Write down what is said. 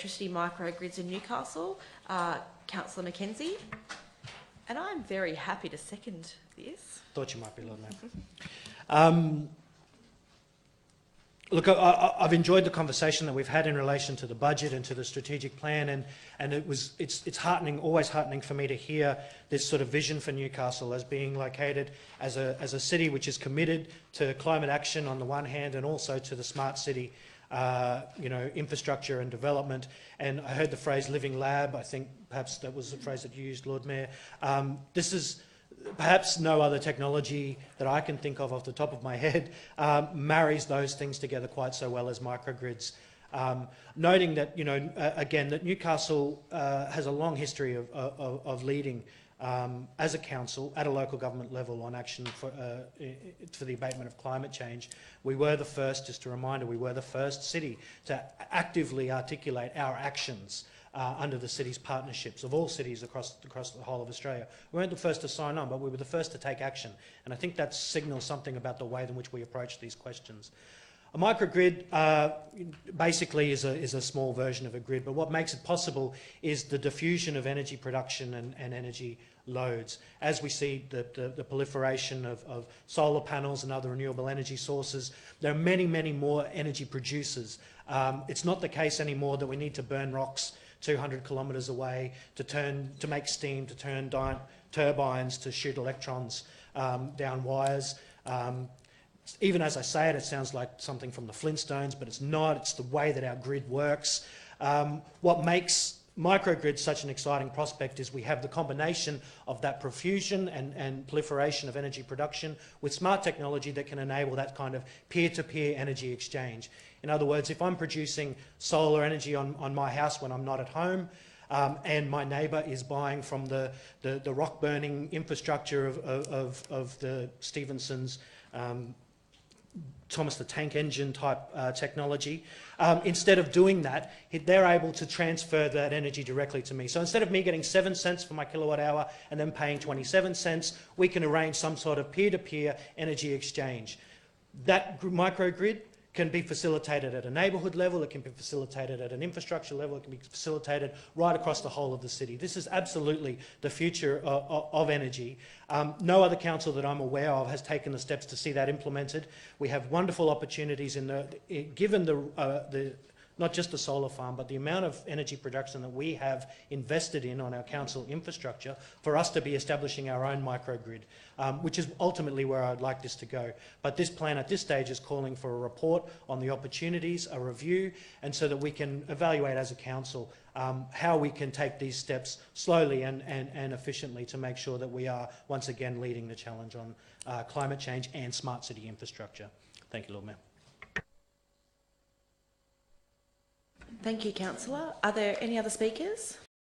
electricity microgrids in Newcastle, Councillor Mackenzie. And I'm very happy to second this. Thought you might be, Lord Mayor. Look, I've enjoyed the conversation that we've had in relation to the budget and to the strategic plan, and it's heartening, always heartening for me to hear this sort of vision for Newcastle as being located as a city which is committed to climate action on the one hand, and also to the smart city, infrastructure and development. And I heard the phrase "living lab." I think perhaps that was the phrase that you used, Lord Mayor. This is perhaps no other technology that I can think of off the top of my head marries those things together quite so well as microgrids. Noting that, again, that Newcastle has a long history of leading as a council at a local government level on action for the abatement of climate change. We were the first, just a reminder, we were the first city to actively articulate our actions under the city's partnerships of all cities across the whole of Australia. We weren't the first to sign on, but we were the first to take action. And I think that signals something about the way in which we approach these questions. A microgrid basically is a small version of a grid, but what makes it possible is the diffusion of energy production and energy loads. As we see the proliferation of solar panels and other renewable energy sources, there are many, many more energy producers. It's not the case anymore that we need to burn rocks 200 kilometres away to make steam, to turn turbines, to shoot electrons down wires. Even as I say it, it sounds like something from the Flintstones, but it's not. It's the way that our grid works. What makes microgrids such an exciting prospect is we have the combination of that profusion and proliferation of energy production with smart technology that can enable that kind of peer-to-peer energy exchange. In other words, if I'm producing solar energy on my house when I'm not at home, and my neighbour is buying from the rock-burning infrastructure of the Stephenson's Thomas the Tank Engine type technology, instead of doing that, they're able to transfer that energy directly to me. So instead of me getting 7 cents for my kilowatt hour and then paying 27 cents, we can arrange some sort of peer-to-peer energy exchange. That microgrid can be facilitated at a neighbourhood level, it can be facilitated at an infrastructure level, it can be facilitated right across the whole of the city. This is absolutely the future of energy. No other council that I'm aware of has taken the steps to see that implemented. We have wonderful opportunities given not just the solar farm, but the amount of energy production that we have invested in on our council infrastructure for us to be establishing our own microgrid, which is ultimately where I'd like this to go. But this plan at this stage is calling for a report on the opportunities, a review, and so that we can evaluate as a council how we can take these steps slowly and efficiently to make sure that we are once again leading the challenge on climate change and smart city infrastructure. Thank you, Lord Mayor. Thank you, Councillor. Are there any other speakers?